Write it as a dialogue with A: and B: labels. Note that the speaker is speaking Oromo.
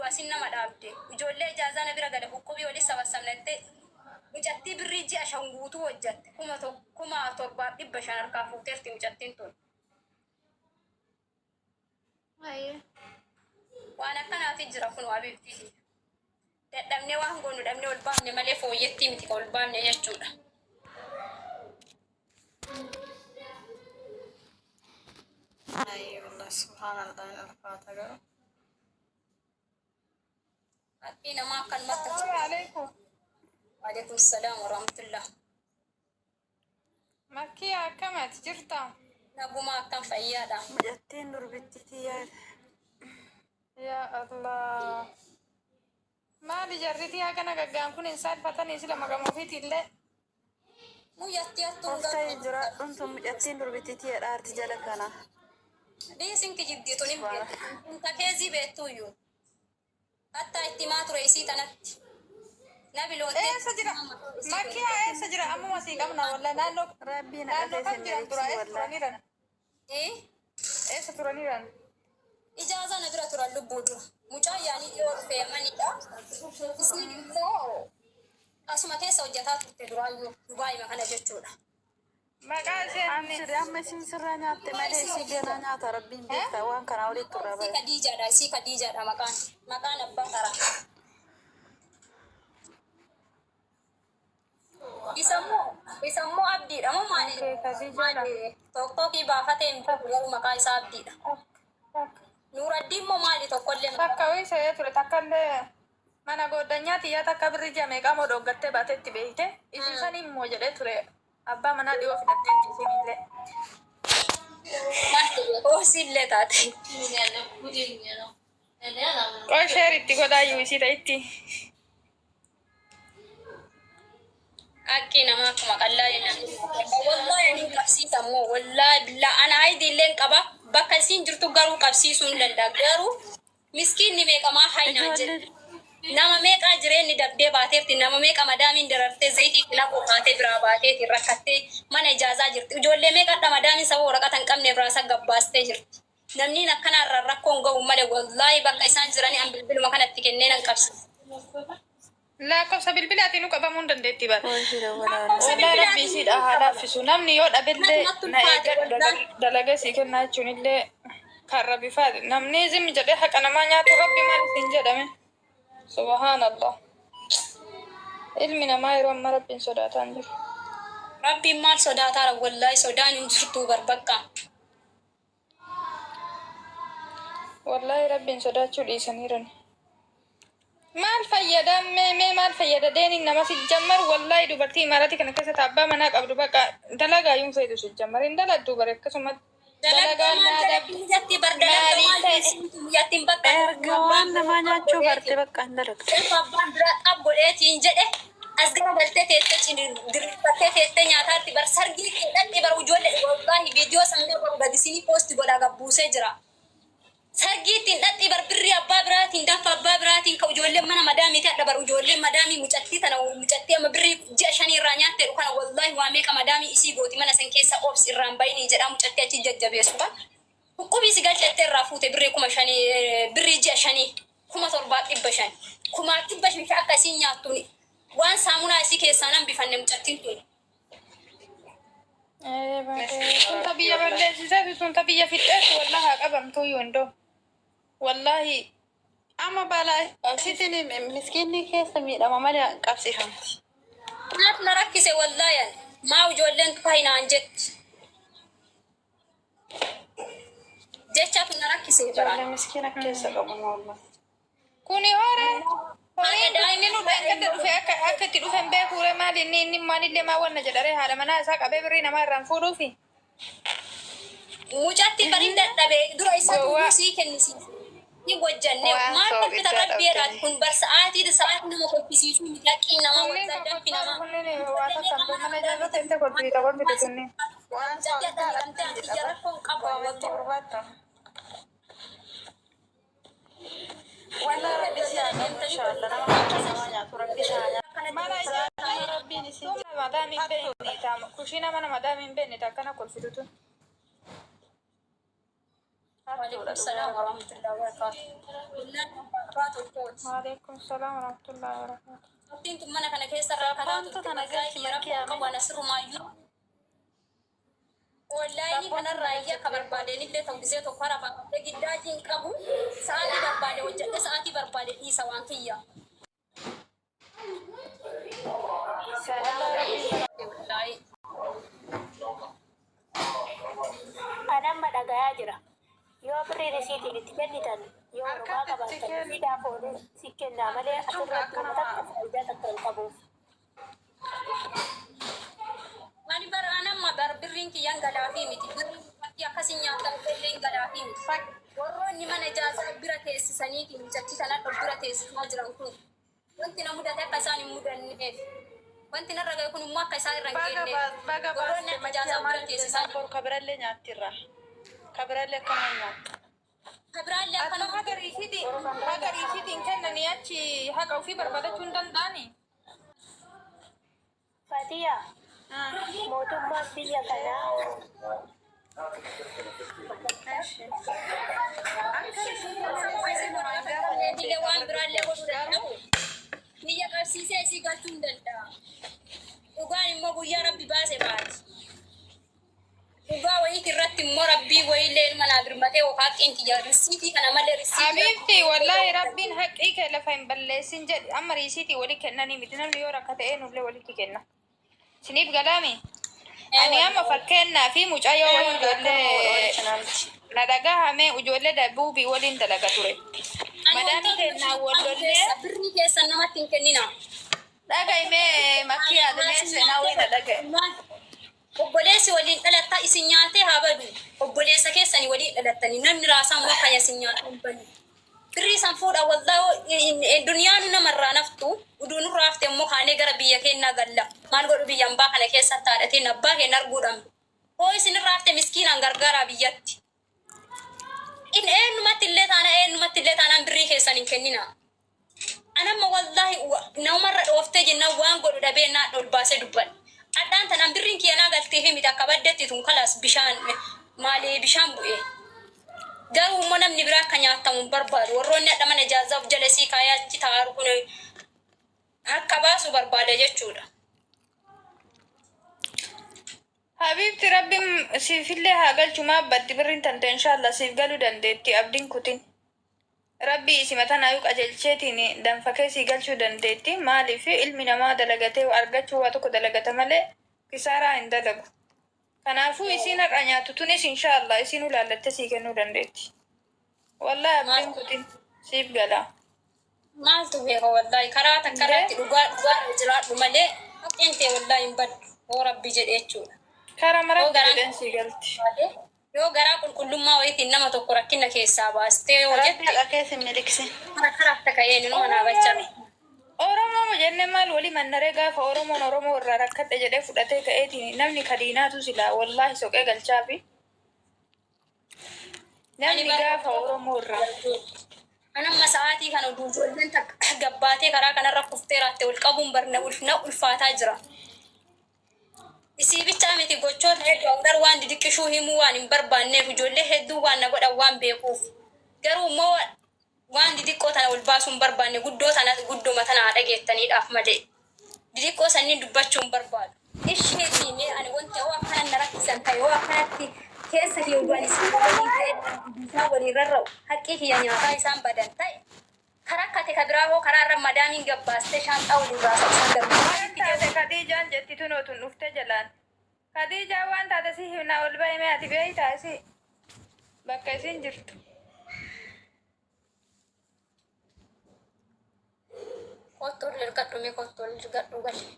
A: أسينا ما دابدي وجولة جازانا برجع بكوبي ولي سوا سمنتي وجاتي بريجي عشان غوتو وجات كما توبا بيبشان الكافو ترتي وجاتين تون
B: أيه
A: وأنا كان أتجرا كن وابيبتي دمني وهم قولوا دمني والبام مالي فوق يتيم تقول البام يشجونا
B: أي والله سبحان الله الفاتحة
A: أكينا ما كان متى
B: السلام عليكم
A: وعليكم السلام ورحمة الله
B: مكية كما تجرتا
A: نبو ما كان فيادا
C: جتين ربتي
B: يا الله ما بجرتي هكذا قام كون إنسان فتني سلا مقام فيتي اللي
A: مو يتياتو
C: أفتح جرا أنتم جتين ربتي الأرض جلكنا
A: دي سنك جدي توني انت كيزي بيتو يو حتى اتمات رئيسي تنت نبي لو
B: إيه سجرا مكية إيه سجرا أمو مسيقى منا ولا نانو
C: ربنا
B: كم جرا ولا
A: إيه
B: إيه سترانيران
A: إجازة نبرة ترى اللبودو مجا يعني يور في منيدا اسمي لا أسمع كيسا وجهات تدرايو دبي ما أنا جتشولا
B: مقاسي
C: أمشي أما سمسرة نعت مالي سيجنا نعت ربين بيتا وان كان أولي ترى
A: سي كديجة دا مكان أبغى Isammu abdi amo mali tokkoki baafatee mukuu maqaa isaa abdiidha. Nuuraddiin moo maali tokkollee
B: takka wayisa ture takkallee mana goddanyaati yaa takka birri jamee qaama dhoggattee baatetti beekte isiisan immoo jedhee ture abbaa manaa dhiyoo fidattee isinillee.
A: Hoosillee taate.
B: Qoy sheeritti godhaayyuu isii ta'itti.
A: Akki nama akkuma qal'aa namni wallahi ani qabsiisamu wallahi billah ana ayidiilleen qaba bakka isiin jirtu garuu qabsiisuu hin danda'a garuu miskiinni meeqamaa haynaa jedhe nama meeqaa jireenyi dabdee baateetti nama meeqa madaamiin darartee zayitii kilaquu baatee biraa baateetiin rakkattee mana ijaazaa jirti ijoollee meeqadha madaamiin saba waraqata hin qabne biraasa gabbaastee jirti namni akkanarraa rakkoon ga'u malee wallahi bakka isaan jiranii an bilbiluma kanatti kennee nan qabsiisa.
B: لا قصة بالبلاد إنه كبا من دندتي بار والله ربي سيد أهلا في سنام نيود أبل نايجر دلقة سيكل نايجون اللي كربي فاد نام نيزم جدي حق أنا ما نياتو ربي ما نسنجد أمي سبحان الله علمنا ما يروم ما ربي صدات عنجر
A: ربي ما صدات على والله صدان ينجرتو بربكا
B: والله ربي صدات شو ليسانيرني maal fayyada mee maal fayyada deen nama sijjammar wallahi dubartii imaaratii kana keessa taabbaa manaa qabdu bakka dalagaa yuun feetu sijjammar hin daladdu bare akkasuma dalagaa
A: naadatti bardalaatti bakka
C: erga waan namaa nyaachuu barte bakka hin dalagdu
A: abbaan bira qabgodheetiin jedhe as gara galtee teettee dirrifattee teettee nyaataatti bar sargii keedhatti bar ijoollee wallahi viidiyoo sangaa gadisinii poosti godhaa gabbuusee jira. Sargiitiin dhadhii barbirri abbaa biraatiin danfa abbaa biraatiin ka ijoolleen mana madaamiiti adda bar ijoolleen madaamii mucattii tana mucattii amma birri ji'a 5 irraa nyaatte kana wallahi waa meeqa madaamii isii gooti mana san keessa obsi irraan bayinii jedhaa mucattii achi jajjabeessu ba huqubii si galchattee irraa fuute birri 5,000 birri ji'a 5,700 5,500 akka isiin nyaattuuni waan saamunaa isii keessaa nan bifanne mucattiin tuni.
B: Sunta biyya balleessisaa sunta biyya fixeetu wallahi haa qabamtuu yoondoo. والله
C: أما بلا سيتني مسكيني كيس ميدا ما مالي قبسي خمسي
A: ما نركز والله يعني ما وجولين فاين عن جت جت نركز
C: ولا مسكينة كيس قبل والله
B: كوني هوري دائما نقدر في أكتر فين بيكورة ما لني ما للي ما ونا جداري هذا منا ساق أبي ما رانفورو في
A: مجتي بريندة تبي درا يسوي سي كنسي يوجهني ما كنت تربي رات كن برساعتي دساعات نما كنت سيسو ملاكي نما وزادة في نما
B: كلني واتا سامبل ما نجابه تنت كنت تقول بتدني
A: وانجا أنت يجركم قبل
C: والله ربي سيادة إن شاء الله أنا ما ربي شايا
B: ما لا ربي نسي ما دام بيني تام كوشينا ما دام بيني تكنا كل فيدوتو
A: وعليكم السلام ورحمة الله وبركاته. كلنا بركات القوت.
B: وعليكم السلام ورحمة الله وبركاته.
A: أنتم من كان كيس الراكات
C: تنقلت
A: يا رب كوانا سر مايو. والله إني كان الرأي كبر بعدين اللي توزيع تقرأ بعد جداجين كابو ساعات بربادة وجد ساعات بربادة إيه سوان كيا. والله.
D: أنا ما دعايا جرا. يوم بريرسيتي لتكنيتان يوم ما كبرت في دافور سكنا ملء أسرع كنتك فايدة تكرهبو.
A: Mani bar anan ma bar birrin ki yang galafi miti birrin ki akasin yang tan bellen galafi miti warro ni mana jaza bira te sisani ki jatti kana to bira te sisma jiran ku wanti na muda ta kasani muda ni e wanti na raga kun ma kasani rangenne warro na jaza bira te sisani
C: Por kabralle nyaattirra. Kabralle kana nyaat.
A: kabralle
B: Atau
A: kana
B: hagar isitiin kennanii achi haqa ofii barbaadachuu hin danda'ani.
D: Fatia, موتوما بيا كنا
A: dile wan biralle godhu danda'a biyya qabsiisee si galchuu hin danda'a dhugaan immoo guyyaa rabbi baase baati dhugaa wayii irratti immoo rabbii wayiillee ilma naa birmatee haqqiin tiyya risiitii kana malee risiitii
B: Habibti wallahi rabbiin haqqii kee lafa hin balleessin jedhi amma riisiitii walii kennanii miti namni yoo rakka ta'e nullee walitti kenna. Siniif galaami. Ani amma fakkeenyaa fi mucaa yoo ijoollee na dhagahamee ijoollee dabbuubii waliin dalaga ture. Madaanii kennaa wallollee
A: birrii keessan namatti hin kennina.
B: dhagaimee makkii yaadamee seenaa wayina dhagaye.
A: Obboleessi waliin dhalattaa isin nyaatee haa badu. Obboleessa keessanii waliin dhalattanii namni raasaan waa kaya isin nyaatu hin badu. Birrii san fuudha wallaahi duniyaan namarraa naftu uduun raafte immoo kaanee gara biyya keenyaa galla. Maal godhu biyya ambaa kana keessatti haadhateen abbaa keenya arguudhaan. Hoo isin raafte miskiinaan gargaaraa biyyatti. Eenyumatti illee taanaan birrii keessan hin kennina. Anamma wallaahi namarra dhooftee jennaan waan godhu dhabee naa ol baasee dubbadha. Addaan tanaan birriin kiyyanaa galtee fi miti akka baddeetti tun kalaas bishaan maalee bishaan bu'ee. Garuu immoo namni biraa akka nyaatamu hin barbaadu. Warroonni hadha mana ijaazaaf jalasii kaayaa achi taa'aru kun akka baasu barbaada jechuudha.
B: Habibti rabbiin siifillee haa galchumaa baddi birriin tante inshallah siif galuu dandeetti abdiin kutin. Rabbi isima tanaayyuu qajeelcheetiin danfa keessii galchuu dandeetti. Maaliif ilmi namaa dalagatee argachuu waa tokko dalagata malee kisaaraa hin dalagu. Kanaafuu isiin har'a nyaatu tunis inshallah isiin ulaallattee sii kennuu dandeetti. Wallahi abdiin kutin siif gala.
A: Maaltu beeka wallaahi karaa takka irratti dhugaa jiraadhu malee haqqiin ta'e wallaahi hin baddu. Hoo rabbi jedhe jechuudha.
B: Karaa maratti jedhan sii galti.
A: Yoo garaa qulqullummaa wayiitiin nama tokko rakkina keessaa baastee yoo jette
C: Haqa keessa miliqsi.
A: karaa akka eenyu nama naa bachame.
B: Oromoo jenne maal walii mannaree gaafa Oromoon Oromoo irraa rakkadhe jedhee fudhatee ka'eetiin namni kadiinaatu silaa wallahi soqee galchaafi. Namni gaafa Oromoo irraa.
A: Anamma sa'aatii kana ijoolleen gabbaatee karaa kanarra kuftee raatte ol qabuun barna ulfaataa jira. Isii bichaa miti gochoota hedduu gar waan didiqqishuu himuu waan hin barbaanneef ijoollee hedduu waan na godhan waan beekuuf. Garuu immoo waan didiqqoo tana ol baasuu hin barbaanne gudduma tana haa dhageettaniidhaaf malee. Didiqqoo sanniin dubbachuu hin barbaadu. Isheetii mee ani wanti yoo akkanan na rakkisan ta'e yoo akkanatti keessa hiyyuudhaan isaan waliin ta'e isaan waliin rarra'u haqqii kiyya nyaataa isaan badan ta'e. Karaa akkate ka biraa hoo karaa irra madaamiin gabbaastee shaanxaa waliin raasa'usan darbu.
B: Taate Khadijaan jetti tunootun dhufte jalaan. Khadijaa waan taate si himnaa ol bahime ati beeytaa si bakka isin jirtu.
A: Kottoon ergadhu mee kottoon ergadhu galee.